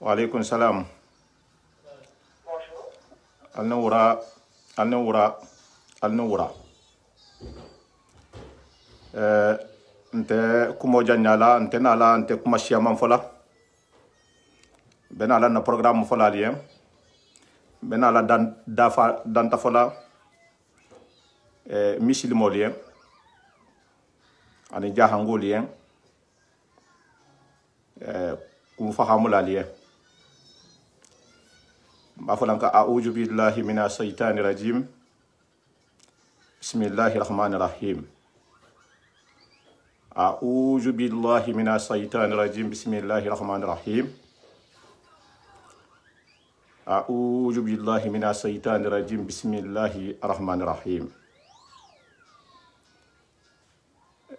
Waalaikum salam. Bonjour. Alnawura, alnawura, alnawura. Nte kumo janyala, nte nala, nte kuma siaman fola. Benala na programme fola lien. Benala danta fola. Misilimo lien. Ani jahango lien. Kumufahamula lien. Bafolanka a'udhu billahi minash shaitani rajim. Bismillahirrahmanirrahim. A'udhu billahi minash shaitani rajim. Bismillahirrahmanirrahim. A'udhu billahi minash shaitani rajim. Bismillahirrahmanirrahim.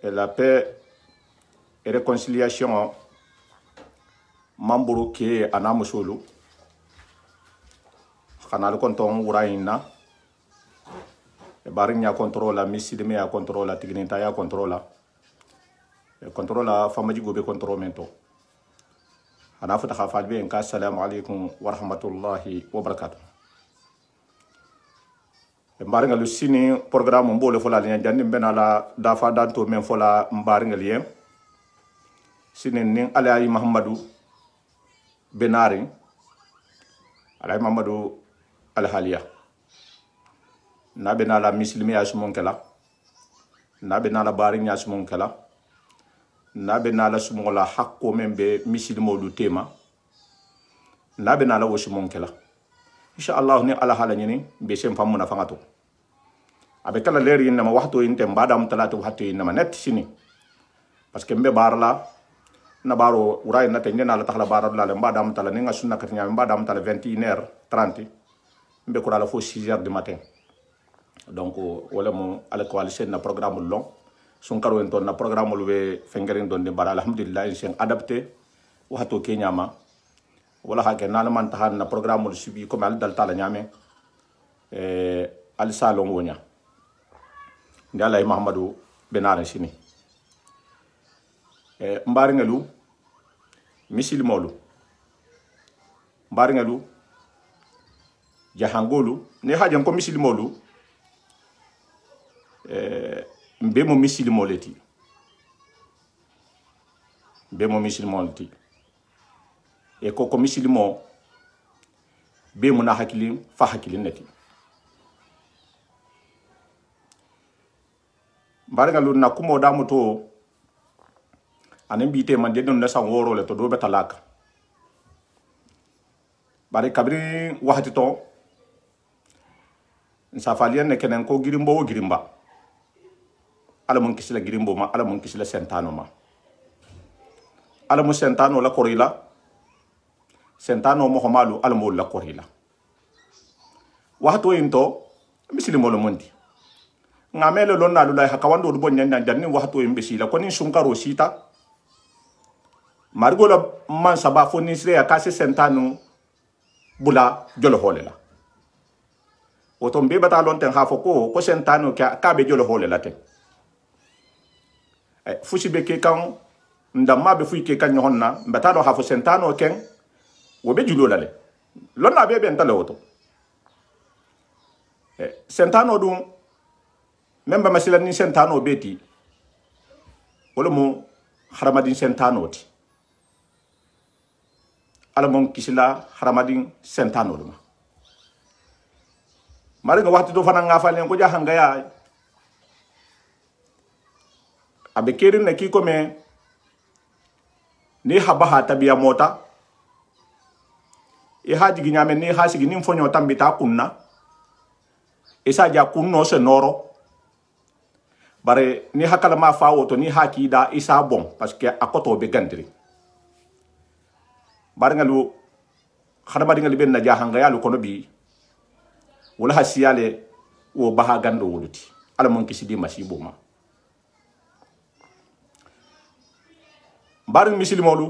Et la paix et réconciliation Mamburu ke anamusulu. Kanal konton wuraina barinya controla misidime ya controla tigninta ya controla famaji gobe controlmento ana fata khafalbe en ka assalamu alaikum wa rahmatullahi wa barakatuh mbaringa lu sini programme mbole fola nya jandi benala dafa danto men fola mbaringa liem sini nin alayi muhammadu benari alayi muhammadu alhalia nabe nala muslimi ya sumon kala nabe nala bari nya sumon kala nabe nala sumola hakko membe muslimo lu tema nabe nala wo sumon kala insha Allah ni ala hala nyini be sem famuna fangato abe kala leri inna ma waxto inte mbadam talatu waxto inna ma net sini parce que mbe barla na baro uray na tenge na la taxla baro la mbadam tala ni nga sunna katnya mbadam tala 21h30 mbe ko la fo 6h du matin donc wala mo ala coalition na programme long sun karo en ton na programme lu be fengerin don de bara alhamdulillah sen adapté wato kenya ma wala ha ke na man tahan na programme lu subi comme al dal tala nyame al salon wonya ndala muhammadu benare sini mbari ngalu misil molu mbari ngalu jahangolu ne hajan ko misil molu mbe mo misil moleti e ko misil mo be mo na hakili fa hakili neti mbari ngalu na kumo damu to anen bite man de don na san woro le to do betalaka bari kabri wahati to nsafaliyan ne kenen ko girimbo o girimba ala mun kisila girimbo ma ala mun kisila sentano ma ala mun sentano la korila sentano mo homalu ala mo la korila wahto into misilimo lo mondi ngamele lon na lulay hakawando do bonya ndanni wahto imbesila ko ni sunkaro sita margola man saba fo ni sire ya kasi sentano bula jolo holela woto mbe bata lon ten hafo ko sentano ka be jolo holela te fusi be ke kan ndamma be fuyi ke kan nyonna mbata do hafo sentano ken wo be julo lale lon na be ben tale woto sentano dum memba masila ni sentano beti wala mo haramadin sentano ti ala mon kisila haramadin sentano dum mari nga waxtu do fana nga falen ko jahanga ya abe kerin na ki ko me ni habaha tabiya mota e haji ginyame ni hasigi ni fonyo tambita kunna e sa ja kunno se noro bare ni hakala ma fa woto ni haki da isa bon parce que akoto be gandiri bare ngalu khadama dingal ben na jahanga ya lu kono bi wala hasiyale wo baha gando wuluti ala mon kisidi masibo ma barin misilmolu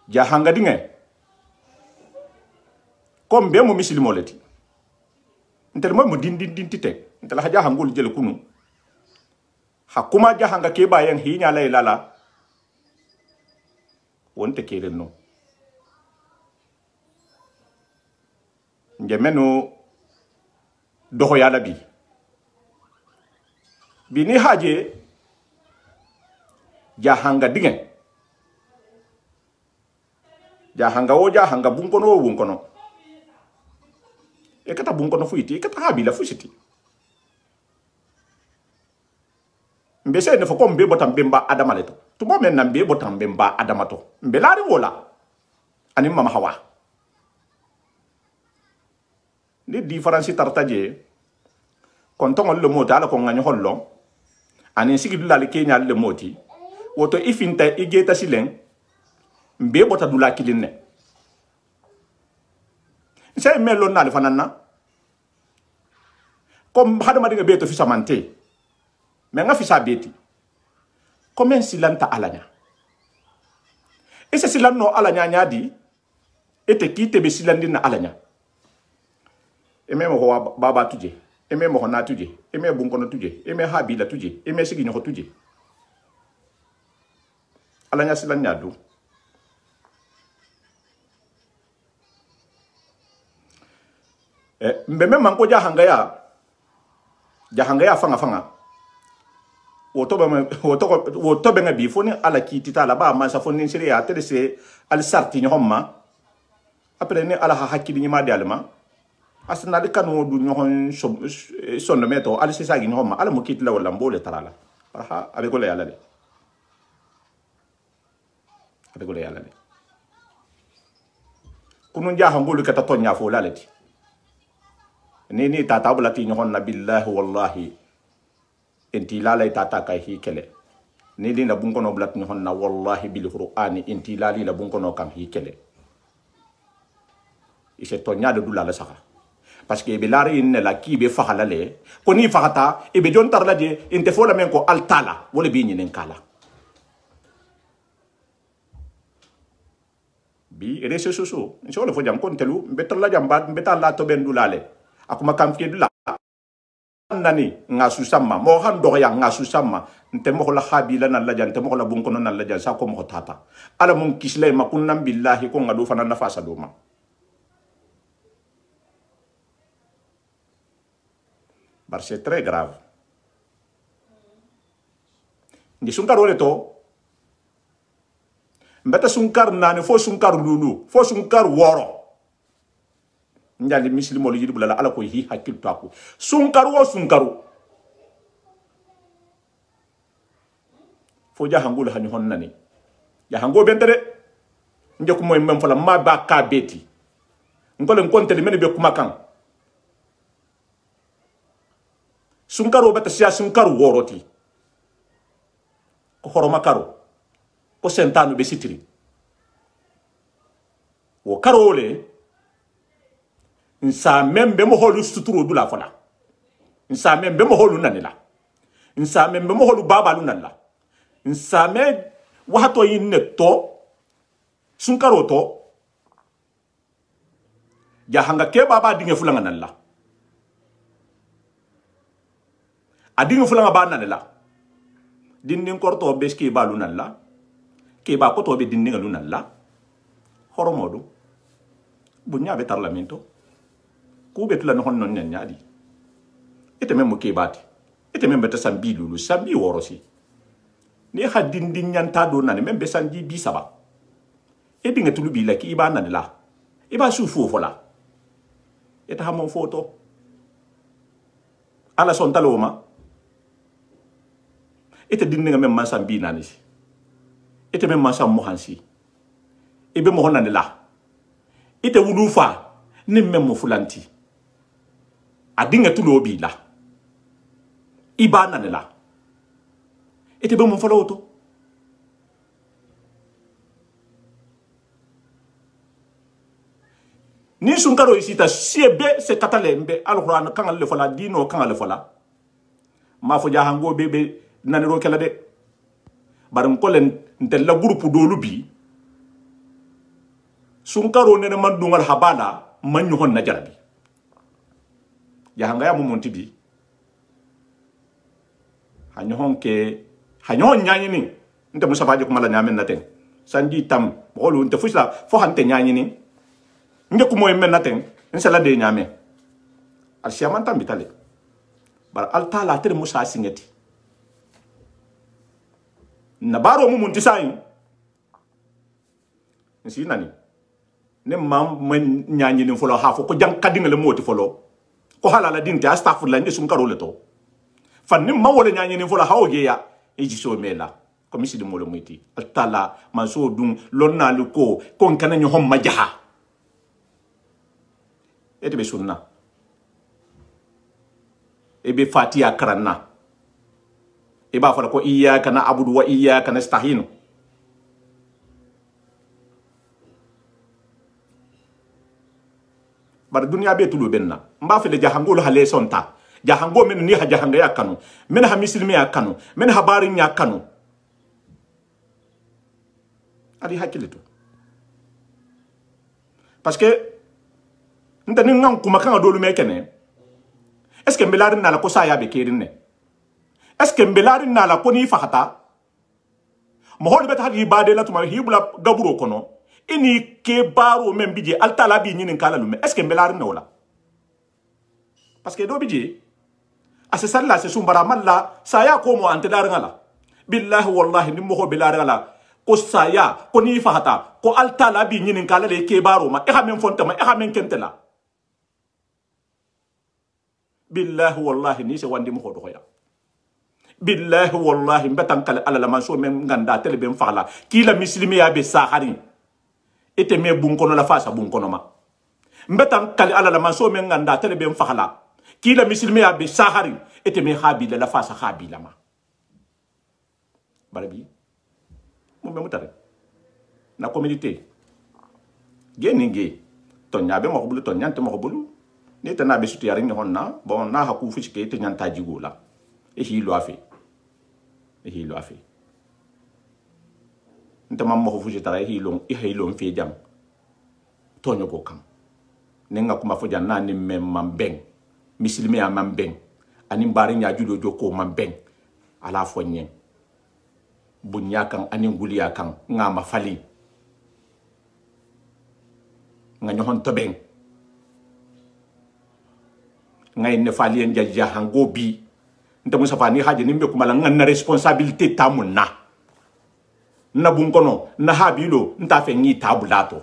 jahanga dinge comme be mo misilmoleti ntel mo din tite ntel ha jahangul jel kunu hakuma jahanga ke bayan hinya lay lala wonte keren no njemeno doho yala bi ni haje jahanga dingen jahanga bunkono e kata bunkono fuiti e kata habila fusiti mbese ne fako mbe botam bemba adama leto tumo men na mbe botam bemba adama to mbe lari wola ani mama hawa ni difference tartaje kontongol le mota ala ko ngani hollo ani sigidu la le kenya le moti woto ifinta igeta silen mbe bota dula kilinne sai melo na le fanana kom hadama dinga beto fi samante mais nga fisa beti comment silanta alanya ese silanno alanya nyadi ete kite be silandina alanya eme mo baba tuje eme mo na tuje eme bunkono tuje eme habila tuje eme sigi nyoko tuje alanya silanya do mbeme manko jahanga ya fanga woto benga bi foni ala kiti ta la ba man sa foni sire ya tere se al sarti ni homma après ne ala hakki ni ma de alma asna de kanu du ñohon sonno meto al se sagi ni homma ala mo kiti la wala mbole tarala ha abe ko le yalla de kunu jaha ngolu kata tonya fo lalati ni tata bulati ñohon nabillahi wallahi inti lala tata kay hi kele ni li na bunkono blat ni honna wallahi bil qur'ani inti lali la bunkono kam hi kele ise to nyaade dula la saka parce que be lari ne la ki be fahala le ko ni fahata e be jon tarla de inte fola men ko altala wala bi nyinen kala bi reso soso so le fo jam kon telu betal la jamba betal la to ben dulale akuma kam fi dula nani ngasu sama mo han do ya ngasu sama nte mo la khabila na la jante mo la bun kono na la jan sa ko mo tata ala mun kisle ma kunnam billahi ko ngadu fana na fasa do ma bar c'est très grave ndi sunkar wole to mbeta sunkar nani fo sunkar lulu fo sunkar woro njali mislimo lu yidu la ala ko hi hakil to ako sunkaru o sunkaru fo jahangul hani honnani jahango bentere nje ko moy mem fala ma ba ka beti ngol konteli men be kuma kan sunkaru beta sia sunkaru woroti ko horoma karo ko sentanu be sitiri wo karole nsa membe mo holu suturo dula fola nsa membe mo holu nanila nsa membe mo holu babalu nanla nsa me wato yinne to sunkaro to jahanga ke baba dinge fulanga nanla adinge fulanga ba nanla dindin korto beski balu nanla ke ba ko to be dindinga lu nanla horomodu bunya be parlamento ku betula no honnon nyaadi ite memmo ke bati ite membe ta sambi lulu sambi worosi ni hadin din nyanta do nan membe sandi bi saba e dinga tulu bi la ki iba nan la iba su fo fola eta hamon foto ala son taloma ite dinga mem man sambi nanisi ite mem man sam mohansi ibe mo honan la ite wulufa nim memmo fulanti adinga tulo bi la ibana ne la ete be mon faloto ni sunkaro isita siebe se katalembe alquran kan le fala dino kan le fala ma fo jahango bebe naniro kala de baram ko len ntel la groupe dolu bi sunkaro ne man dungal habala man ñu hon na jarabi jahanga ya mo monti bi hanyo hon ke hanyo nyanyi ni nte musa baje ko mala nyamen na ten sanji tam bolu nte fusla fo hante nyaani ni nge ko moy men naten insala de nyame al siaman tam bitale bar al taala tere musa singeti na baro mu munti sayin nsi nani ne mam men nyaani ni folo ha fo ko jang kadingale moti folo ko halala dinte astaghfirullah ngi sum karole to fan ni mawole nyaani ni folo hawo ya eji so mela comme si de molo muti al taala man so dum lonna lu ko kana nyo hom majaha ete be sunna ebe fatiha karanna eba fala ko iyyaka na'budu wa iyyaka nasta'in bar dunya be tulu benna mba fele jahangol hale sonta jahango men ni ha jahanga ya kanu men ha muslimi ya kanu men ha barin ya kanu ali hakilito parce que ntani ngam kuma kan dolu mekene est ce que mbelari na la ko sa ya be kerine est ce que mbelari na la ko ni fahata mo holi bet hadi bade la tuma hibula gaburo kono ini ke baro men bije altala bi nyinin kala lume est ce que mbelari na wala parce que do bije ase salla se sumbara malla saya ko mo antedar ngala billahi wallahi ni mo ho belari ngala ko saya ko ni fahata ko altala bi nyinin kala le ke baro ma e ha men fonta ma e ha men kentela billahi wallahi ni se wandi mo ho do ya billahi wallahi mbatan kala ala la manso men nganda tele ben fala kila muslimi ya be sahari ete me bun kono la fasa bun kono ma mbatan kala ala la manso men nganda tele ben fala kila muslimi ya be sahari ete me habila la fasa habila ma barabi mo be mutare na communauté geninge to nyabe mo bulu to nyante mo bulu ni tana be suti yarin honna bon na haku fushike te nyanta jigola e hi lo afi nta mamma ho fushi tara hi long fe jam to nyoko kam nenga kuma fo janna ni mem mambeng misilmi ya mambeng ani mbari nya judo joko mambeng ala fo nyen bunya kan ani nguliya kan nga mafali nga nyohon to beng ngay ne fali en jajja hango bi nta musa fani haje nimbe kumala nganna responsabilité tamunna na bun kono na habilo nta fe ngi tabulato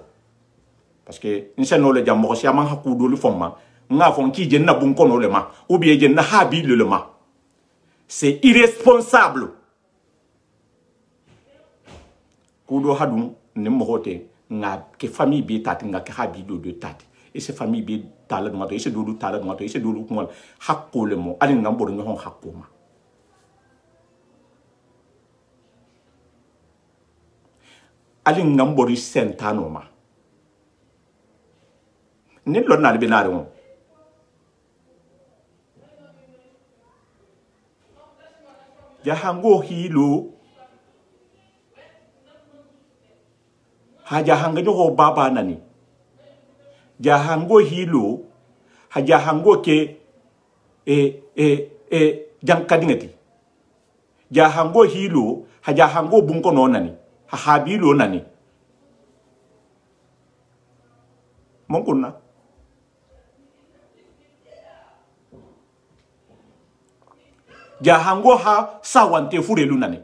parce que inseno le jam mo si amang hakudo lu fomma nga fon ki je na bun kono le ma ou bien je na habilo le ma c'est irresponsable kudo hadum ne mo hote nga ke famille bi tati nga ke habilo de tati et ces familles bi tala ngato et ces doudou tala ngato et ces doudou ko hakko le mo ali ngam bodo ñohon hakko ma ali ngam bodo sentano ma ni lo na le binare mo jahango hilo ha jahanga ñoho baba nani jahango hilo ha jahango ke jankadingati jahango hilo ha jahango bunko no nani ha habilo nani monkunna jahango ha sawante furelu nani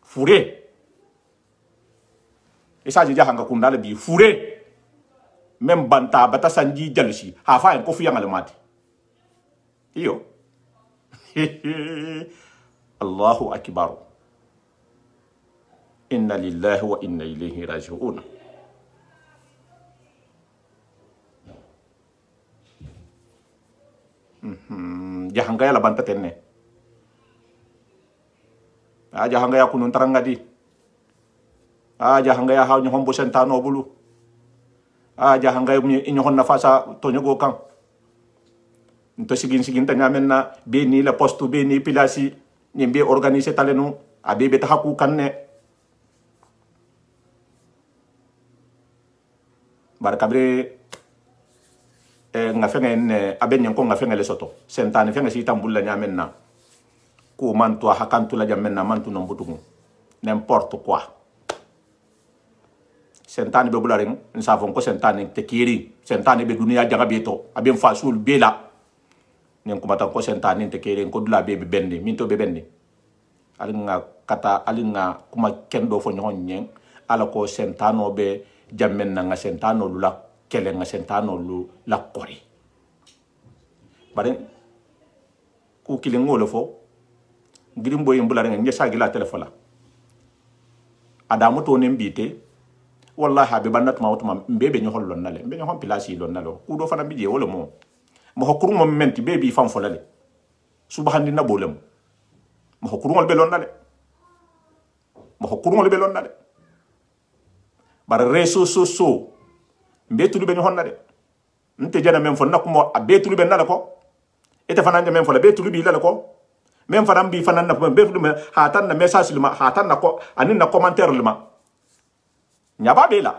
fure isaji jahanga kundale bi fure même banta bata sanji jalusi ha fa en ko fu yangal mati iyo Allahu akbar inna lillahi wa inna ilayhi raji'un jahanga ya la banta tenne jahanga ya kunun tarangadi jahanga ya ha nyombo sentano bulu jahanga inyo honna fasa to nyogo kan nto sigin tanya menna be ni la postu be ni pilasi ni be organiser talenu abe be tahaku kanne barkabre nga fengen abe nyen ko nga fengen le soto sentane fengen si tambulla nya menna ko manto hakantu la jamenna mantu no butugu n'importe quoi sentani be bularen nsafon ko sentani te kiri sentani be dunia jaga beto abem fasul bela nen kuma tan ko sentani te kiri ko dula be bende min to be bende alinga kata alinga kuma kendo fo nyon nyen ala ko sentano be jamen nga sentano lula kele nga sentano lu la kori bare ku kilingo lo fo girimbo yimbula nga nyesa gila telefola adamu to nembite wallahi be banat ma wotuma mbebe nyohol lon nale mbe nyohon pilasi lon nalo ku do fana bije wala mo hokuru mo menti bebi fam folale subhandi na bolem mo hokuru ngol be lon nale mo hokuru ngol be lon nale bar reso so mbe tulu be nyohon nale nte jana men fo nakumo abe tulu be nale ko ete fana nja men fo la be tulu bi lale ko même fana bi fana na be tulu me hatan na message luma hatan na ko anin na commentaire luma nyaba bela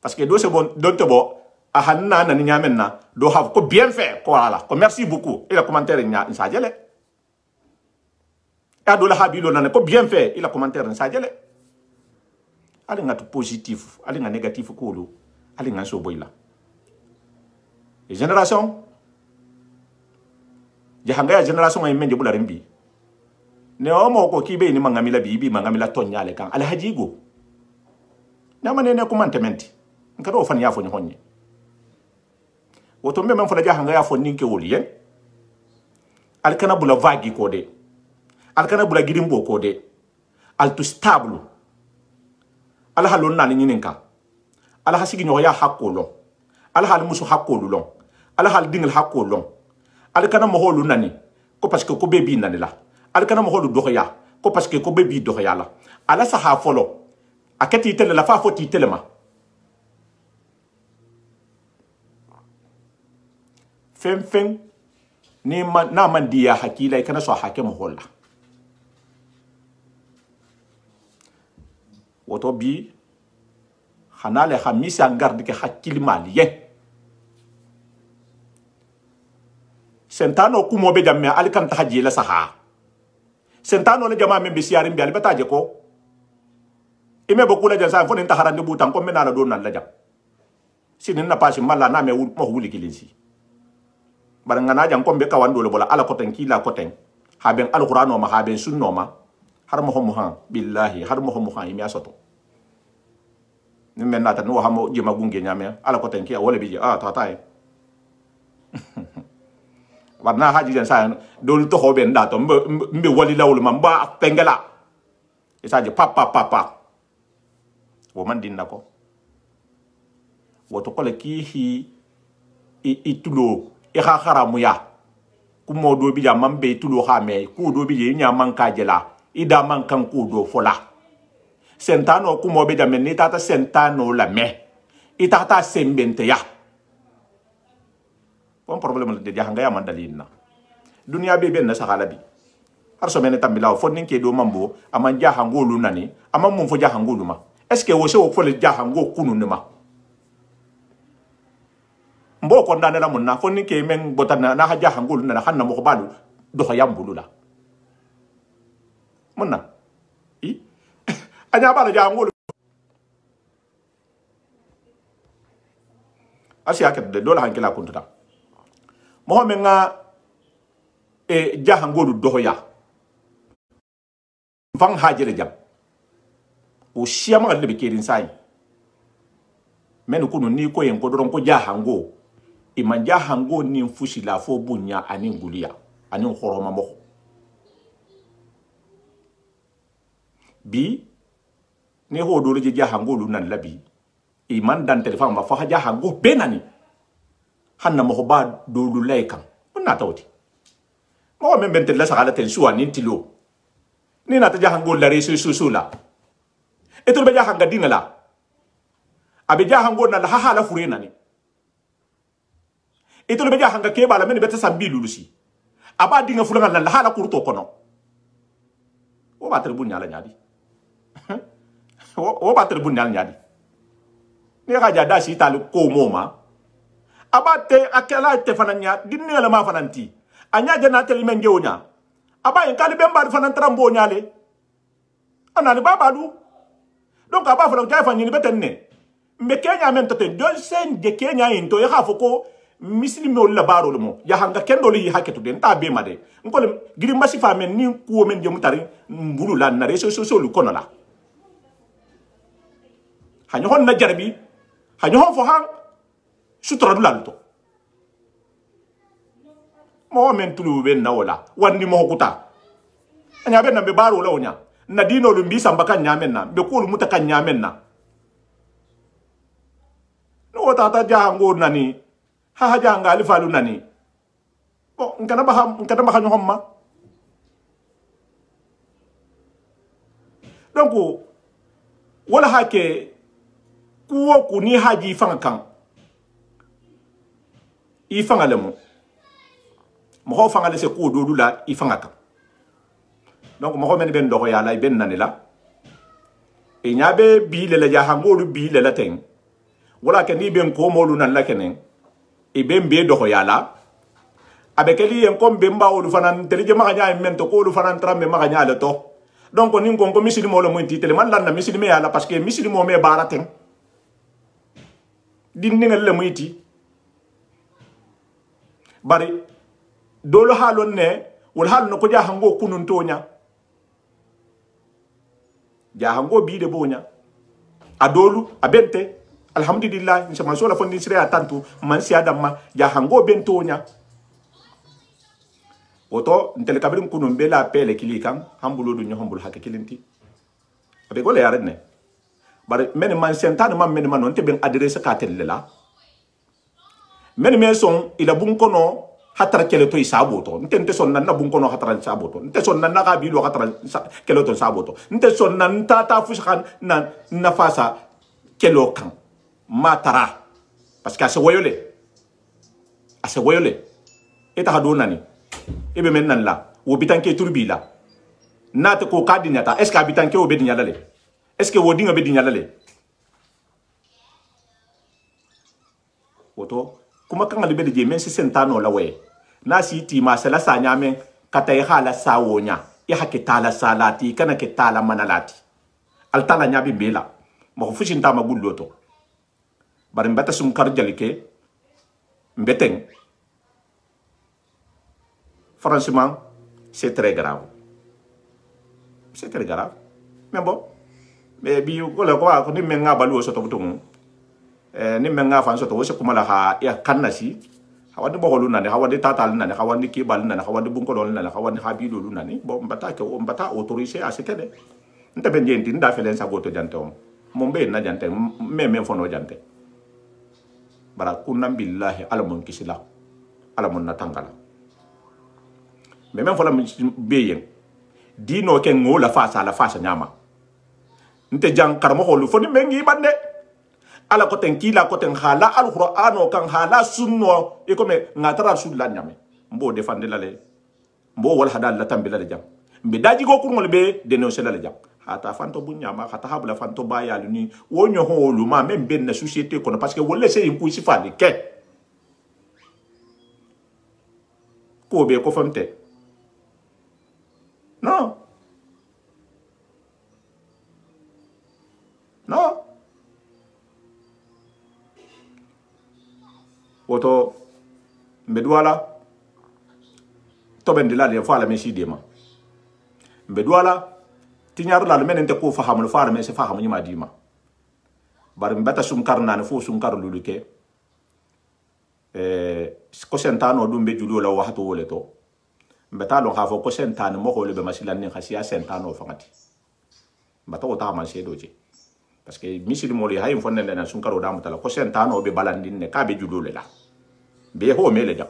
parce que do c'est bon donte bo a hanna na nyamen na do have ko bien fait ko ala ko merci beaucoup et le commentaire nya sa jele e do la habilo na ko bien fait et le commentaire sa jele ali nga to positif ali nga négatif ko lo ali nga so boyla et génération jahanga génération ay menje bularim bi ne o mo ko kibe ni mangamila bibi mangamila tonyale kan alhaji go na manene ko mantementi ngado fan ya fo ni honye woto me men fo ja hanga ya fo ninke woliyen alkana bula vagi ko de alkana bula girimbo ko de altu stable alhalon na ni ninka alhasigi nyo ya hakolo alhal musu hakolo lon alhal dingel hakolo alkana mo holu nani ko parce que ko bebi nani la alkana mo holu doxya ko parce que ko bebi doxya la ala sa ha folo akati tele la fa foti telema fem ni man na man dia hakila kana so hakem holla woto bi hanale khamisa garde ke hakili malien sentano kumo be jamme alkan tahaji la saha sentano le jama membe siarim bi albata je ko ime boku la jansa fo ni taharande butan ko menala do nan la jam sinin na pasi malla na me mo wuli kilinsi barangana jang ko be kawando le bola ala koten kila koten haben alqur'ano ma haben sunno ma har mo ho han billahi har mo ho han imi asoto ni men nata no hamo jema gunge nyame ala koten ki wala bi tata warna haji jan sa dol to hoben da to mbe wali lawul ma ba pengela isa je papa wo man din nako wo to kole ki hi itulo e ha haramu ya kumo do bi jam be tulo ha me ku do bi nya man ka jela ida man kan ku do fola sentano kumo be jam ni tata sentano la me itata sembente ya bon problème de jahanga ya mandalina dunia be ben na sahala bi har so mena tambila fo ninke do mambo aman jahango lu nani aman mum fo jahango lu ma est ce que wo se wo fo le jahango kunu numa mbo ko ndane la munna fo ninke men botana na ha jahango lu nana hanna mo ko balu do yambulu la munna i anya bala jahango asi aket de do la hankela kuntuta Mohamed nga jahangolu dohoya fang hajere jam o siama le be kerin sai menu kunu ni ko yen ko doron ko jahango e man jahango ni fushi la fo bunya ani ngulia ani horoma mo bi ne ho do le jahangolu nan labi e man dan telefon ma fa jahango benani hanna mo ba do lu laikam na tawti mo men bente la sala ten suwa nin tilo ni na ta jahango la resu susula eto be jahanga dingala abe jahango na la hala furena ni eto be jahanga ke bala men beta sambi lulusi aba dinga fulanga la hala kurto kono o ba tribu nyala nyadi o ba tribu nyala nyadi ni ga jada si tal ko moma abate akela te fananya dinne la ma fananti anya jana tel menge onya aba en kali bemba fanantara mbo nyale anani babadu donc aba fa jay fa ni beten ne me kenya men to ten don sen de kenya into ya khafo ko mislimi ol labaro le mo ya hanga kendo li haketu den ta be made ngol giri mbasi fa men ni ku men je mutari mbulu la na reso so lu kono la hanyo hon na jarbi hanyo hon fo han sutra du lalto mo men tulu ben na wala wandi mo kuta anya ben na be baro la onya na dino lu mbi samba kan nyamen na be ko lu muta kan nyamen na no tata jango nani ha janga ali falu nani bon ngana ba hanyo homma donc wala hake kuwo ku ni haji fanga kan i fanga le mo fanga le se ko do la i fanga kan donc mo men ben do ya la ben nanila e nyabe bi le la ja hangolu bi le la ten wala ke ni ben ko mo lu nan la kenen e ben be do ya la abekeli en kom be mba olu fanan telije maganya men to ko olu fanan trambe maganya le to donc ni ko misili mo le mo ti tele man lan na misili me ya la parce que misili mo me baraten din ningal le mo iti bari dolo halon ne wal hal no ko ja hango kunun tonya ja hango bi de bonya adolu abente alhamdulillah ni sama sola fondi sire atantu man si adamma ja hango bentonya oto ntele kabrim kunun bela pele kilikan hambulo du nyohambul hakikilinti abe gole yarne bari men man sentane man men man on te ben adresse ka telle la men me son ila bun kono hatara kele to isaboto nte son nan na bun kono hatara saboto nte son nan na ka bi lo hatara kele to saboto nte son nan ta fushan na nafasa kelo kan matara parce que ase woyole eta hado nani ebe men nan la wo bitanke turbila nate ko kadinyata est ce que bitanke o bedinya lale est ce que wodinga bedinya lale woto kuma kan alibe de men se sentano la we na si ti ma sala sa nyame katay hala sa wonya ya hakitala salati kana kitala manalati altala nyabi bela mo fushin ta magulloto bari mbata sum kar jalike mbeteng franchement c'est très grave mais bon mais bi ko la ko ni men nga balu so to butum ni men nga fan so to so kuma la ha ya kannasi hawandi bogolu nani hawandi tatal nani hawandi kibal nani hawandi bunkolol nani hawandi habido lu nani bon mbata ko mbata autorisé à c'était de nta ben jenti nda felen sa goto jante on mo be na jante me fono jante bara kunna billahi alamun kisila alamun natangala mais même fola beyen dino ken ngola fa nyama nte jang karmo holu foni mengi bande ala ko ten kila ko ten hala alqur'ano kan hala sunno e ko me ngatara sulla nyame mbo defande la le mbo wal hadal la tambila le jam mbe daji go kurngol be denoncer la le jam hata fanto bunyama hata habla fanto bayal ni wonyo holu ma même ben na société kono parce que wolle sey ku sifani ke ko be ko famte non woto mbedwala to ben dilal ya fala men sidema mbedwala tinyar la men ente ko fahamul fara men se fahamu nyima dima bar mbata sum karna ne fo sum kar luluke ko sentano dum be julo la waxto wole to mbata lo xafo ko sentano mo ko le be masilan ni xasiya sentano fangati mbata o ta man sedoje parce que misiri moli hay fonne na sun karo damu tala ko sentano be balandin ne ka be julo le la be ho mele jam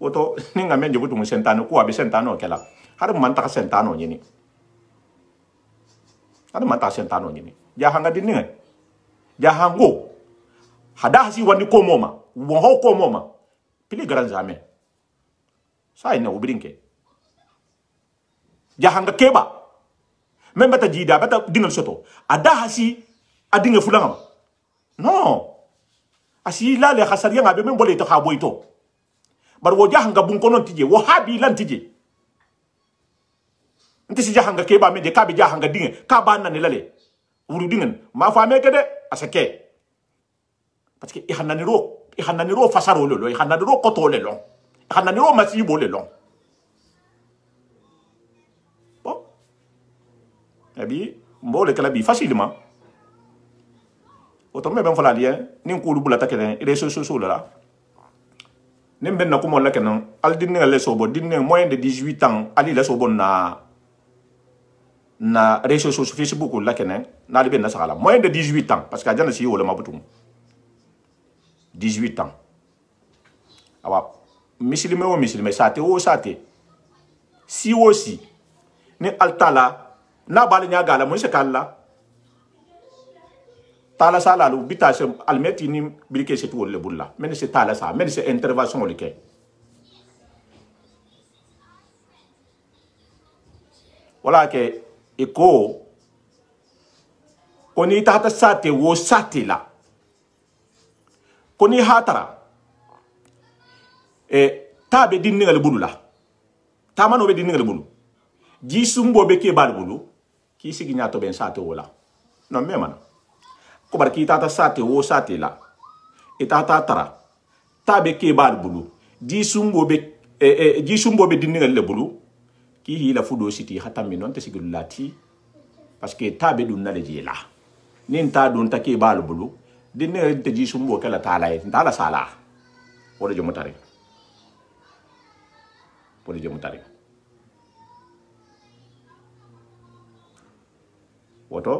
woto ninga men jobutu mo sentano ko be sentano kala har man ta sentano nyini har man ta sentano nyini ja hanga dinne ja hango hada hasi wandi ko moma wo ho ko moma pili grand jamais sai na ubrinke ja hanga keba même bata jida bata dingal soto ada hasi adinga fulangam non asi la le khasariya ngabe men bolé to khaboyto bar wo jahanga bun konon tije wo habi lan tije nti si jahanga keba me de ka be jahanga dinga ka ba nan lale wuru dingen ma fa me kede asake parce que i hanani ro fasaro le lo i hanani ro koto le long i hanani ro masibo le long bon et bi mbole kala bi facilement autant me ben fala lien ni ko lu bula takene réseaux sociaux là ni ben na ko mon la kenan al dinne le sobo dinne moins de 18 ans ali le sobo na réseaux sociaux Facebook la kenan na ben na sala moins de 18 ans parce que adjana si wala mabutum 18 ans awa musulmé sate o sate si aussi ni altala na bal nya gala mo se kala tala sala lu bitage almeti ni bilike se to le bulla men se tala sa men se intervention le kay wala ke eko koni tata sate wo sate la koni hatara tabe dinningal bulu la tamano be dinningal bulu ji sumbo be ke bal bulu ki sigi nyato ben sate wala non me man ko bar ki tata sate wo sate la e tata tara tabe ke bal bulu ji sumbo be dinningal le bulu ki hi la fudo siti hatami non te sigul lati parce que tabe dun na le jela nin ta don ta ke bal bulu dinne te ji sumbo kala taala e ndala sala wala jomo tare wala jomo tare woto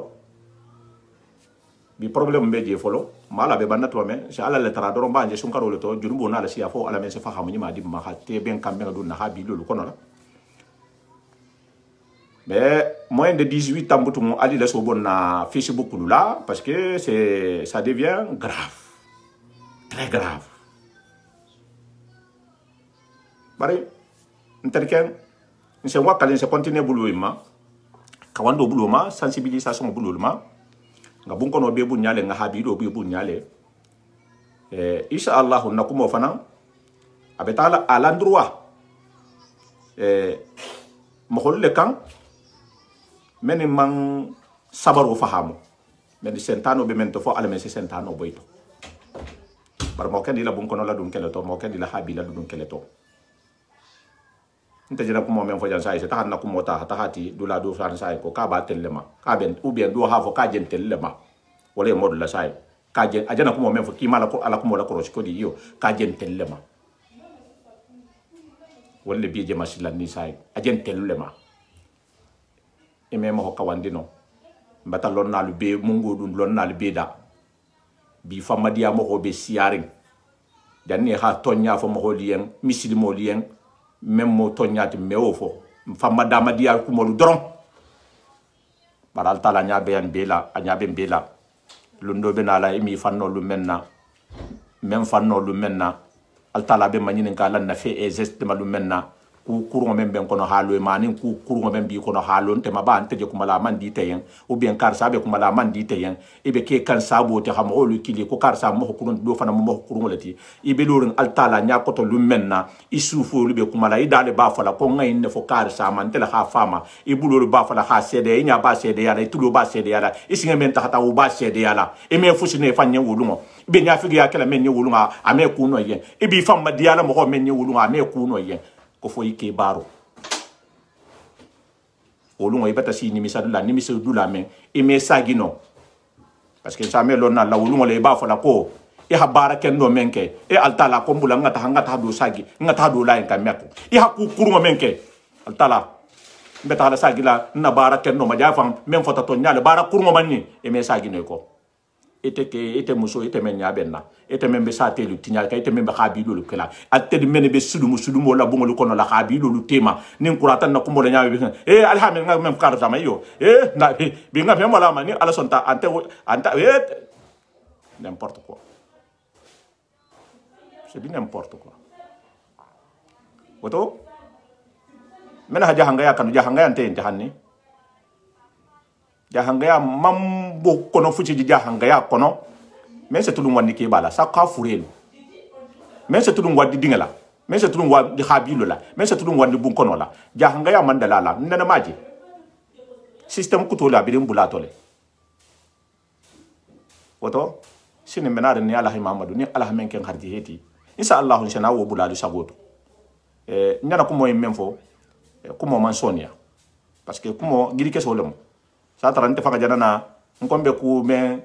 bi problème be je folo mala be banna to men sha ala le tara do mbanje sun karo le to jurumbo na la siya fo ala men se fahamu ni ma di ma ha te ben kambe ngadun na ha bi lolu kono la mais moins de 18 ans boutou ali la so bon na Facebook là parce que ça devient grave très grave bari interken nse wakale nse continuer boulot ma kawando boulot ma sensibilisation boulot ma nga bun kono be bun nyale nga habi do be bun nyale insha Allah nakumo fana abetala à l'endroit mo le kan meni man sabaro fahamu meni sentano be mento fo ala men sentano boyto bar mo kendi la bun kono la dun keleto mo kendi la habi la dun keleto nte jira ko mo men fo jan sai se ta na ko mota ta hati dula do fran sai ko ka ba tellema ka ben ou bien do ha fo ka jen tellema wala modul la sai ka jen ajana ko mo men fo ki mala ko ala ko mo la ko ko di yo ka jen tellema wala bi je masila ni sai ajen tellema e memo ho kawandino mbata lonna lu be mungo dun lonna lu be da bi famadiya mo ho be siaring janni ha tonya fo mo ho lien misili mo lien même mo tonya ti mewo fo famada madiya ku mo lu doron baral tala nya be en bela anya be bela lu ndo be na la imi fanno lu menna même fanno lu menna al tala be manyin ka lan na fe e geste ma lu menna ku kurungo men ben kono halo mani ku kurungo men bi kono halo te maba ante je kuma la man di tayen ou bien kar sabe kuma la man di tayen ibe ke kan sabo te xam o lu kili ko kar sa mo kurun do fana mo kurungo lati ibe lorin altala nya ko to lu menna isufu lu be kuma la idale ba fala ko ngay ne fo kar sa man te la ha fama ibulo lu ba fala ha sede nya ba sede yala tulo ba sede yala isinga men ta u ba sede yala e me fusine fanye wulungo ibe nya figi ya kala men wulunga ame ku no yen ibi fam madiala mo men wulunga ame ku no yen ko fo yike baro olungo ibata si nimisa dula men e me sagino parce que ça me lonna la olungo le ba fo la ko e ha bara kendo menke e altala ko mbula ngata do sagi ngata do la en kameko e ha ku kurungo menke altala mbeta la sagi la na bara kendo ma jafam men fota to nyale bara kurungo manni e me sagino ko ete muso ete men nyabenna ete men be sate lu tinyal ka ete men be khabilu lu kala atte men be sudumu la bungolu kono la khabilu lu tema nin kurata na kumo la nyabe alhamdulillah nga men kar sama yo na bi nga fe mala mani ala sonta ante n'importe quoi c'est bien n'importe quoi woto men ha jahanga ya kanu jahanga ante jahanni jahangaya mambo kono fuci jahangaya kono men se tulum wandi ke bala sakka furelu men se tulum wadi dingala men se tulum wadi habilo la men se tulum wadi bun kono la jahangaya mandala la nana maji system kuto la bidin bulatole woto sini menare ni Allah Muhammadu ni Allah men ken harji heti insha Allah insha wo bulalu sagoto nyana ko moy memfo ko mo man sonia parce que ko mo giri keso lem sa tarante faka janana ngombe ku men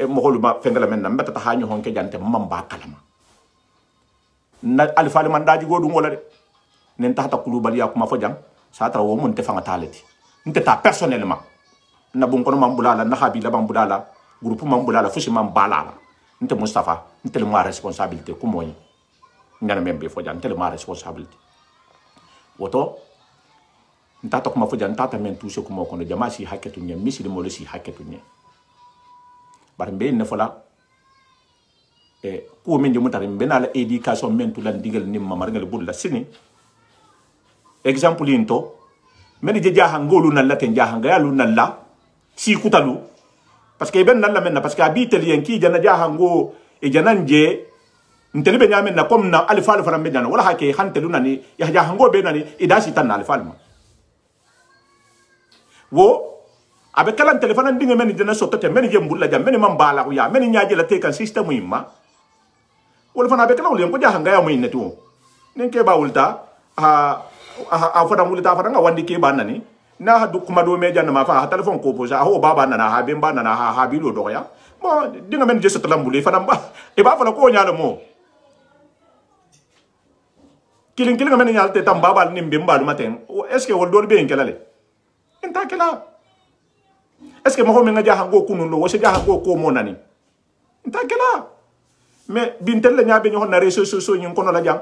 mo holuma fengala men nam beta hanyu honke jante mamba kalama na alfali man daji godu ngola de nen tahta kulubali ya kuma fojang sa tara wo mun te fanga taleti nte ta personnellement na bon kono mam bulala na habi la bam bulala groupe mam bulala fusi mam balala nte Mustafa nte le ma responsabilité ko moy ngana membe fojang nte le ma responsabilité woto ntata kuma fojang ntata men touché ko mo kono jama si haketu nyem misili mo le si haketu nyem bar mbe ne fola ko men jomu tare mbe na la éducation men tu lan digal nim ma margal bulla sini exemple into men je jaha ngolu na la ten jaha ngalu na la si kutalu parce que ben na la men na parce que habite lien ki jana jaha ngo e jananje nteli be nyamen na comme na alfal fara be jana wala hake hantelu nani ya jaha ngo be nani idasi tan na alfal ma wo abe kalan telephone ndinga men dina sotote men je mbulla jam men man bala ya men nyaaje la te kan system yimma wala fana be kala wala ko jaha ngaya mo netu nenke ba wulta a fada wulta fada nga wandi ke ba nani na ha dukuma do me janna ma fa telephone ko posa ho baba nana ha be ba nana ha bi lo do ya mo dinga men je sotolam buli fana ba e ba fala ko nyaala mo kilin men nyaalte tam baba ni mbimba du matin est ce que wol do be en kelale enta kala est ce que mo nga jaha go kunu lo wose jaha go ko mo nani enta kala mais bintel la nyaabe ñoo na réseaux sociaux ñu ko no la jang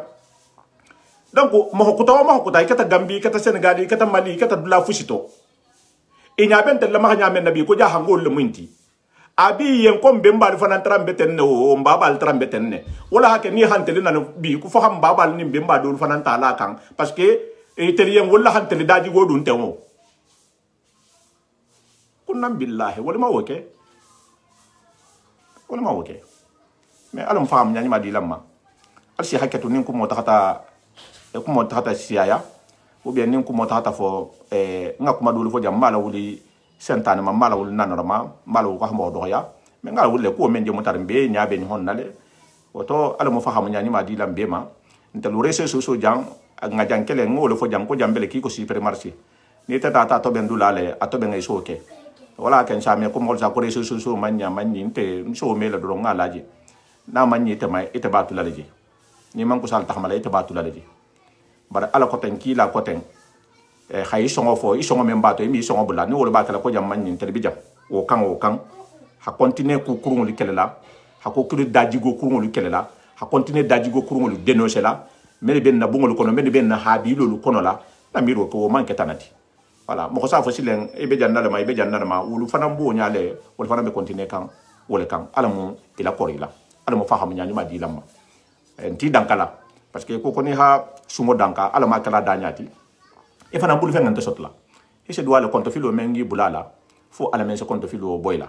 donc mo ko taw kata Gambie kata Sénégal kata Mali kata dula fusito e nyaabe tel la ma nyaabe nabi ko jaha go le munti abi yen ko mbemba fana trambe tenne o mbaba trambe tenne wala hake ni hanteli na bi ku fo xam baba ni mbemba do fana tala kan parce que e tel yen wala hanteli daji go dun tewo kunna billahi wala ma woke mais alam fam nyani ma di lamma al si hakatu nin ko mo taxata siaya ou bien nin ko mo taxata fo nga kuma dulu fo jam mala wuli sentane ma mala wuli nanorama mala ko xamo do ya mais nga wuli ko men je mo tarbe nyaabe ni honnale woto alam faham nyani ma di lambe ma ntel réseaux sociaux jang ak nga jankele ngolo fo jang ko jambele ki ko supermarché ni tata to ben dulale ato ben ay soke wala ken chame ko mol sa ko réseaux sociaux manya manni nte so mela do ngalaji na manni te may ite batu lalaji ni man ko sal taxmala ite batu lalaji bara ala ko ten ki la ko ten xay songo fo i songo men bato mi songo bula ni wala ba kala ko jam manni tel bi jam o kan ha continue ku kurun li kelela ha ko kuru daji go kurun li kelela ha continue daji go kurun li dénoncer la mel ben na bungol kono mel ben na habi lolu kono la na miro ko man ketanati voilà mo ko sa fo silen e be jannala ma wulu fana bo nyaale wala fana be continue kan wala kan ala mo ila korila ala mo faham nyaani ma di lamma enti dankala parce que ko koni ha sumo danka ala ma kala danyati e fana bulu fen ngante sotla e se doit le compte filo mengi bulala fo ala men se compte filo boyla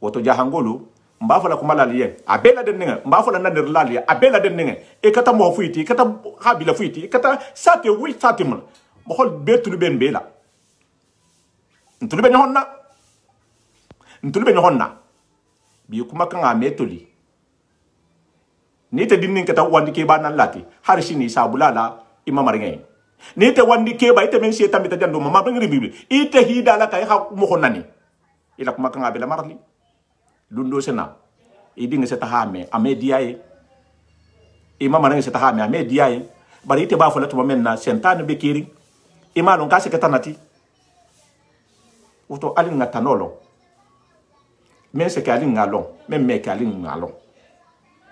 woto jahangolu mba fala ko malali yen abela den nga mba fala nander lali abela den nga e kata mo fuiti kata habila fuiti kata sate wi satim mo hol betulu ben bela ntulu ben honna bi kuma kan a metoli ni te dinnin kata wandi ke ba nan lati har shini sabulala imam maringay ni te wandi ke ba ite men se tamita jando mama bangri bibi ite hida la kay ha mo honnani ila kuma kan abela marli lundo sena idinga se tahame amediaye imam maringay se tahame amediaye bari ite ba fala to menna sentane be kiri imalon kase katanati woto alin ngatanolo men se kalin ngalon men me kalin ngalon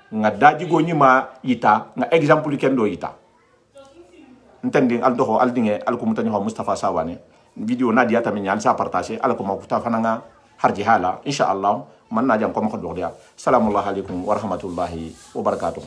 nga daji go nyima yita nga exemple kendo yita ntending aldoho aldinge alko mutani ho Mustafa Sawane video na diata min yal sa partager alko makuta fananga harji hala insha Allah man na jam ko mako do dia assalamu alaikum wa rahmatullahi wa barakatuh